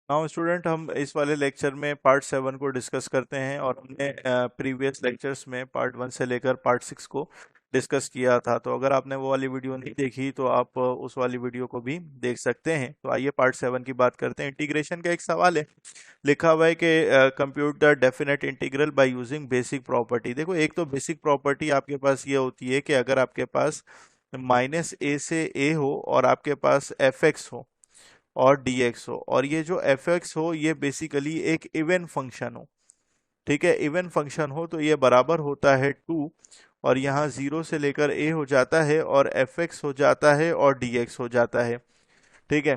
Now student, हम इस वाले लेक्चर में पार्ट 7 को डिस्कस करते हैं और हमने प्रीवियस लेक्चर्स में पार्ट 1 से लेकर पार्ट 6 को डिस्कस किया था। तो अगर आपने वो वाली वीडियो नहीं देखी तो आप उस वाली वीडियो को भी देख सकते हैं। तो आइए पार्ट 7 की बात करते हैं। इंटीग्रेशन का एक सवाल है, लिखा हुआ है कि compute the definite integral by using basic property. देखो, एक तो बेसिक प्रॉपर्टी आपके पास ये होती है कि अगर आपके पास -a से a हो और आपके पास fx हो और dx हो, और ये जो fx हो ये बेसिकली एक इवन फंक्शन हो। ठीक है, इवन फंक्शन हो तो ये बराबर होता है 2, और यहाँ 0 से लेकर a हो जाता है और fx हो जाता है और dx हो जाता है। ठीक है,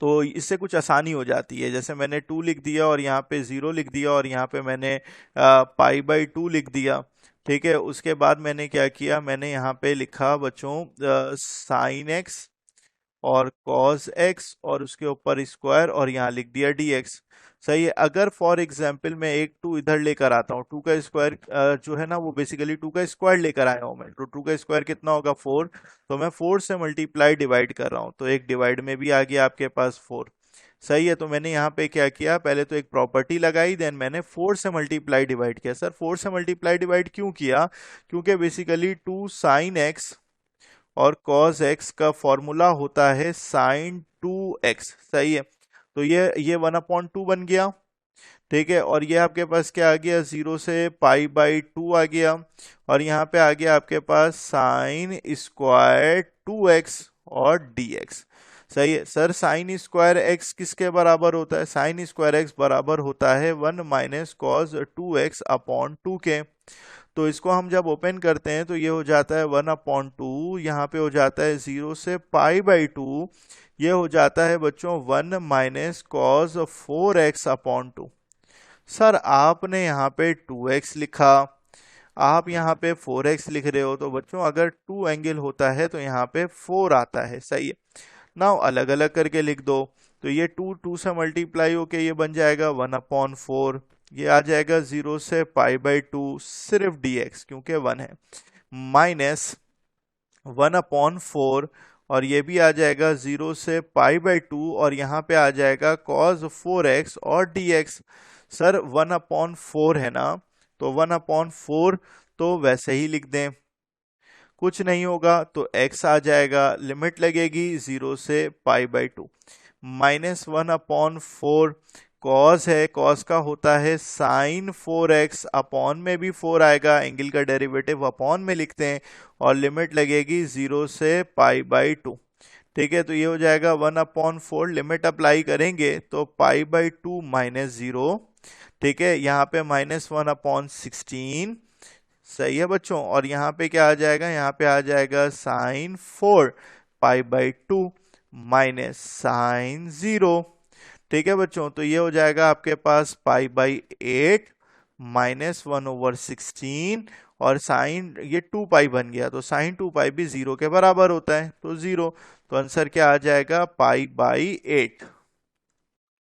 तो इससे कुछ आसानी हो जाती है। जैसे मैंने 2 लिख दिया और यहाँ पे 0 लिख दिया और यहाँ पे मैंने π/2 लिख दिया। ठीक है, उसके बाद मैंने क्या किया, मैंने यहाँ पे लिखा बच्चों साइन एक्स और cos x और उसके ऊपर स्क्वायर और यहाँ लिख दिया dx। सही है। अगर फॉर एग्जाम्पल मैं एक 2 इधर लेकर आता हूँ, 2 का स्क्वायर जो है ना वो बेसिकली 2 का स्क्वायर लेकर आया हूँ मैं, तो 2 का स्क्वायर कितना होगा 4। तो मैं 4 से मल्टीप्लाई डिवाइड कर रहा हूँ, तो एक डिवाइड में भी आ गया आपके पास 4। सही है। तो मैंने यहाँ पे क्या किया, पहले तो एक प्रॉपर्टी लगाई, देन मैंने 4 से मल्टीप्लाई डिवाइड किया। सर 4 से मल्टीप्लाई डिवाइड क्यों किया? क्योंकि बेसिकली 2 साइन एक्स और cos x का फॉर्मूला होता है साइन 2x। सही है। तो ये 1/2 बन गया। ठीक है, और ये आपके पास क्या आ गया, 0 से π/2 आ गया, और यहाँ पे आ गया आपके पास साइन स्क्वायर 2x और dx। सही है। सर साइन स्क्वायर x किसके बराबर होता है? साइन स्क्वायर x बराबर होता है 1 माइनस कॉस 2x अपॉन 2 के। तो इसको हम जब ओपन करते हैं तो ये हो जाता है 1/2, यहाँ पे हो जाता है 0 से π/2, ये हो जाता है बच्चों 1 minus cos 4x upon 2। Sir आपने यहाँ पे 2x लिखा, आप यहाँ पे 4x लिख रहे हो, तो बच्चों अगर 2 एंगल होता है तो यहाँ पे 4 आता है। सही है ना, अलग अलग करके लिख दो। तो ये 2 से मल्टीप्लाई होके ये बन जाएगा 1/4, ये आ जाएगा 0 से π/2 सिर्फ dx क्योंकि 1 है, माइनस 1/4, और ये भी आ जाएगा 0 से π/2, और यहाँ पे आ जाएगा cos 4x और dx। सर 1/4 है ना, तो 1/4 तो वैसे ही लिख दें, कुछ नहीं होगा तो x आ जाएगा, लिमिट लगेगी 0 से π/2, -1/4, कॉस है, कॉस का होता है साइन 4x, अपॉन में भी 4 आएगा, एंगल का डेरिवेटिव अपॉन में लिखते हैं, और लिमिट लगेगी 0 से π/2। ठीक है, तो ये हो जाएगा 1/4, लिमिट अप्लाई करेंगे तो π/2 -0। ठीक है, यहाँ पे -1/16। सही है बच्चों, और यहाँ पे क्या आ जाएगा, यहाँ पे आ जाएगा साइन 4 π/2 माइनस साइन 0। ठीक है बच्चों, तो ये हो जाएगा आपके पास π/8 -1/16, और साइन ये 2π बन गया, तो साइन 2π भी 0 के बराबर होता है, तो 0। तो आंसर क्या आ जाएगा, π/8।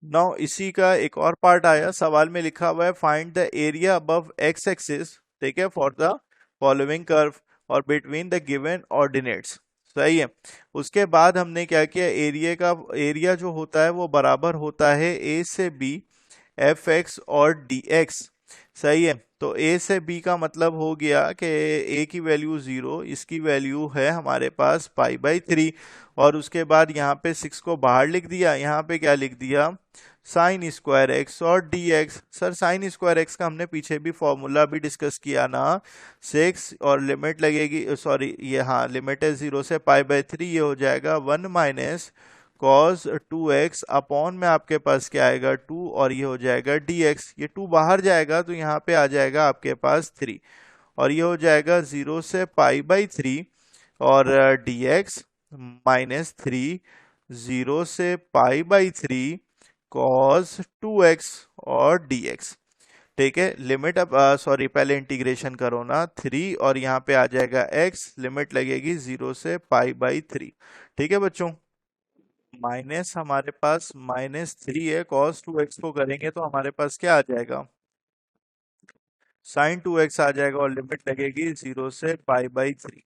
नाउ इसी का एक और पार्ट आया, सवाल में लिखा हुआ है find the area above x axis, ठीक है, फॉर द फॉलोइंग कर्व और बिटवीन द गिवन ऑर्डिनेट्स। सही है। उसके बाद हमने क्या किया, एरिया जो होता है वो बराबर होता है a से b एफ एक्स और डी एक्स। सही है। तो a से b का मतलब हो गया कि a की वैल्यू 0, इसकी वैल्यू है हमारे पास π/3, और उसके बाद यहाँ पे 6 को बाहर लिख दिया, यहाँ पे क्या लिख दिया, साइन स्क्वायर एक्स और dx। Sir sine square x का हमने पीछे भी फॉर्मूला भी डिस्कस किया ना, 6 और लिमिट लगेगी, सॉरी ये हाँ लिमिट है 0 से π/3, ये हो जाएगा 1 माइनस कॉस 2x, अपॉन में आपके पास क्या आएगा 2, और ये हो जाएगा dx। ये 2 बाहर जाएगा तो यहाँ पे आ जाएगा आपके पास 3, और ये हो जाएगा 0 से π/3 और dx -3, 0 से π/3 cos 2x और dx। ठीक है, लिमिट अब सॉरी पहले इंटीग्रेशन करो ना, 3 और यहाँ पे आ जाएगा x, लिमिट लगेगी 0 से π/3। ठीक है बच्चों, माइनस हमारे पास -3 है, cos 2x को करेंगे तो हमारे पास क्या आ जाएगा, साइन 2x आ जाएगा, और लिमिट लगेगी 0 से π/3।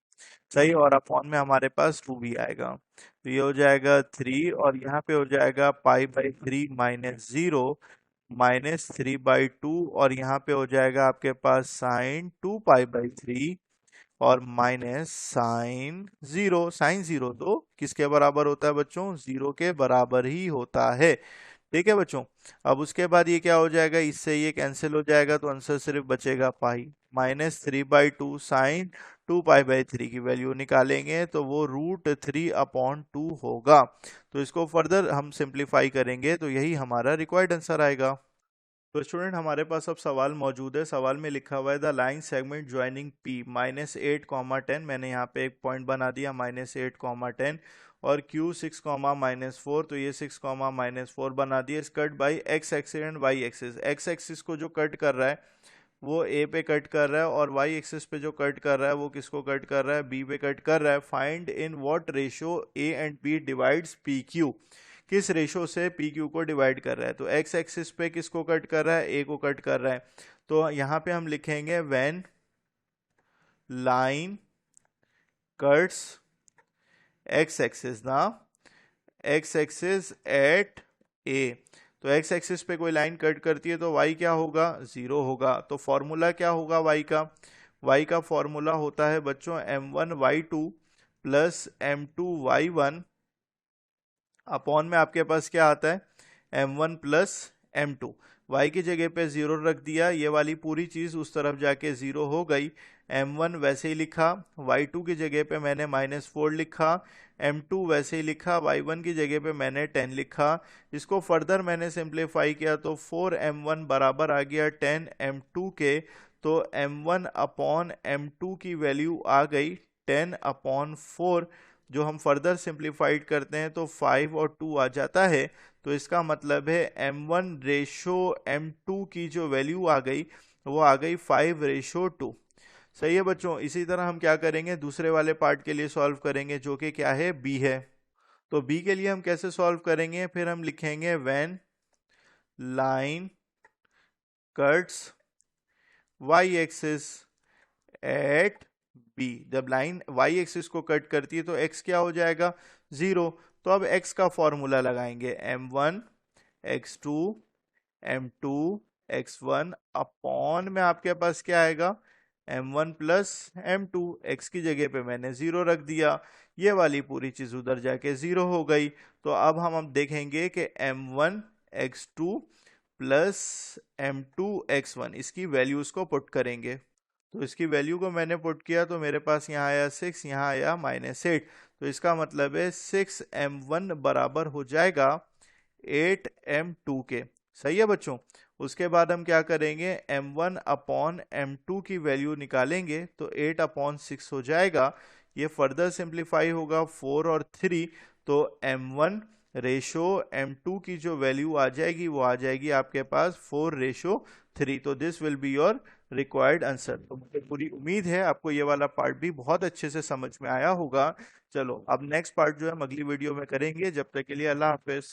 सही, और अपॉन में हमारे पास 2 भी आएगा, तो ये हो जाएगा 3, और यहाँ पे हो जाएगा पाई/3 - 0 -3/2, और यहाँ पे हो जाएगा आपके पास sin 2 पाई/3 और माइनस साइन जीरो तो किसके बराबर होता है बच्चों, 0 के बराबर ही होता है। ठीक है बच्चों, अब उसके बाद ये क्या हो जाएगा, इससे ये कैंसिल हो जाएगा, तो आंसर सिर्फ बचेगा पाई। -3/2 sin 2 पाई/3 की वैल्यू निकालेंगे तो वो √3/2 होगा। तो इसको फर्दर हम सिंप्लीफाई करेंगे तो यही हमारा रिक्वायर्ड आंसर आएगा। तो स्टूडेंट, हमारे पास अब सवाल मौजूद है। सवाल में लिखा हुआ है the line segment joining P -8, 10, मैंने यहाँ पे एक पॉइंट बना दिया -8, 10, और Q 6, -4, तो ये 6, -4 बना दिया। इस cut by X axis and Y axis. X axis को जो कट कर रहा है वो ए पे कट कर रहा है, और वाई एक्सिस पे जो कट कर रहा है वो किसको कट कर रहा है, बी पे कट कर रहा है। Find in what ratio A and B divides P Q, किस रेशो से पी क्यू को डिवाइड कर रहा है। तो एक्स एक्सिस पे किसको कट कर रहा है, ए को कट कर रहा है। तो यहाँ पे हम लिखेंगे when line cuts x axis ना, एक्स एक्सिस एट ए। तो एक्स एक्सिस पे कोई लाइन कट करती है तो वाई क्या होगा, 0 होगा। तो फॉर्मूला क्या होगा वाई का, वाई का फॉर्मूला होता है बच्चों m1y2 प्लस m2y1 अपॉन में आपके पास क्या आता है m1 प्लस m2। y की जगह पे 0 रख दिया, ये वाली पूरी चीज उस तरफ जाके 0 हो गई। m1 वैसे ही लिखा, y2 की जगह पे मैंने -4 लिखा, m2 वैसे ही लिखा, y1 की जगह पे मैंने 10 लिखा। इसको फर्दर मैंने सिंप्लीफाई किया तो 4m1 बराबर आ गया 10m2 के। तो m1 अपॉन m2 की वैल्यू आ गई 10/4। जो हम फर्दर सिंप्लीफाइड करते हैं तो 5 और 2 आ जाता है। तो इसका मतलब है m1 रेशो m2 की जो वैल्यू आ गई वो आ गई 5/2। सही है बच्चों। इसी तरह हम क्या करेंगे, दूसरे वाले पार्ट के लिए सॉल्व करेंगे जो कि क्या है, बी है। तो बी के लिए हम कैसे सॉल्व करेंगे, फिर हम लिखेंगे when line cuts Y axis at B. जब लाइन वाई एक्सिस को कट करती है तो x क्या हो जाएगा, 0। तो अब x का फॉर्मूला लगाएंगे m1 x2 m2 x1 upon में आपके पास क्या आएगा m1 प्लस m2। x की जगह पे मैंने 0 रख दिया, ये वाली पूरी चीज उधर जाके 0 हो गई। तो अब देखेंगे कि m1 x2 plus m2 x1 इसकी वैल्यूज को पुट करेंगे। तो इसकी वैल्यू को मैंने पुट किया तो मेरे पास यहाँ आया 6, यहाँ आया -8। तो इसका मतलब है 6m1 बराबर हो जाएगा 8m2 के। सही है बच्चों। उसके बाद हम क्या करेंगे, m1 अपॉन m2 की वैल्यू निकालेंगे तो 8/6 हो जाएगा। ये फर्दर सिंप्लीफाई होगा 4 और 3, तो m1 रेशो m2 की जो वैल्यू आ जाएगी वो आ जाएगी आपके पास 4/3। तो this will be your required answer. तो मुझे पूरी उम्मीद है आपको ये वाला पार्ट भी बहुत अच्छे से समझ में आया होगा। चलो अब नेक्स्ट पार्ट जो है हम अगली वीडियो में करेंगे। जब तक के लिए अल्लाह हाफिज।